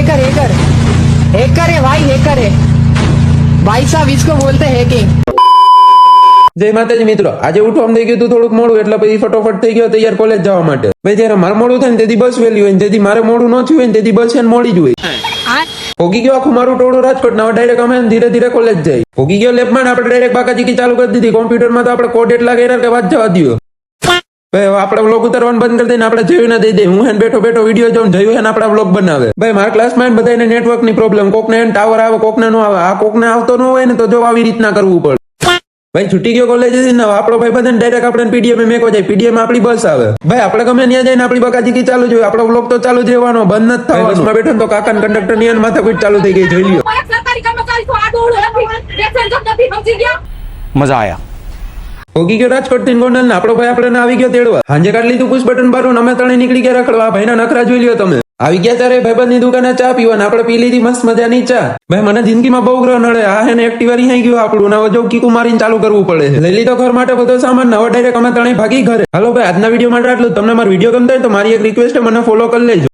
Hacker hacker hacker है भाई, hacker है भाई साहब, इसको बोलते हैं हैकिंग। જય માતાજી મિત્રો, આજે ઉઠવામાં થઈ ગયું થોડુંક મોડું એટલે પછી ફટોફટ થઈ ગયો તૈયાર કોલેજ જવા માટે. ભાઈ જયારે મારે મોડું થાય ને તેથી બસ વહેલી હોય ને તેથી મારે મોડું ન થયું હોય ને તેથી બસ એને મોડી જ હોય. ભોગી ગયો આખું મારું ટોળું રાજકોટ ના ડાયરેક્ટ અમે ધીરે ધીરે કોલેજ જાય. ભોગી ગયો લેબમાં આપણે ડાયરેક્ટ બાકાચીકી ચાલુ કરી દીધી. કોમ્પ્યુટરમાં તો આપણે કોડ એટલા કર્યા કે વાત જવા દો. ભાઈ આપણે વ્લોગ ઉતારવાનું બંધ કરી દઈને આપણે જોયું ના દઈ દે. હું એને બેઠો બેઠો વિડીયો જોઈને જોયું એને આપણા વ્લોગ બનાવે. ભાઈ મારા ક્લાસમાં બધાને નેટવર્ક ની પ્રોબ્લેમ, કોકને ટાવર આવે કોકને નો આવે. આ કોકને આવતો ન હોય ને તો જો આવી રીતના કરવું પડે. ભાઈ છૂટી ગયો કોલેજ ને આપણો ભાઈ બધાને ડાયરેક્ટ આપણે પીડીએફ મેકો જાય. પીડીએફ આપણી બસ આવે. ભાઈ આપણે ગમે ત્યાં જઈને આપણી બાકાચીકી ચાલુ જોઈએ. આપણો વ્લોગ તો ચાલુ જ રહેવાનો, બંધ નથી થવાનો. બસમાં બેઠો તો કાકા કંડક્ટર ની માથાકૂટ ચાલુ થઈ ગઈ. જોઈ લ્યો. મજા આયા. ભોગી ગયો રાજકોટ થી ગોંડલ ને આપણો ભાઈ આપણે આવી ગયો તેડવા. હાંજે કાઢી લીધું પુશ બટન બારું અમે ત્રણે નીકળી ગયા રખડવા. ભાઈ ના નખરા જોઈ લ્યો તમે. આવી ગયા ત્યારે ભાઈબંધ ની દુકાને ચા પીવા આપણે પી લીધી મસ્ત મજાની ચા. ભાઈ મને જિંદગીમાં બહુ ગ્રહ નડે. આ હે ને એક્ટિવા અહીં ગયું આપણું ને જો કીકુ મારીને ચાલુ કરવું પડે. લઈ લીધો ઘર માટે બધો સામાન. હવે ડાયરેક્ટ અમે ત્રણે ભાગી ઘરે. હાલો ભાઈ આજના વિડીયો માટે આટલું. તમને મારો વિડીયો ગમતો હોય તો મારી એક રિક્વેસ્ટ મને ફોલો કરી લેજો.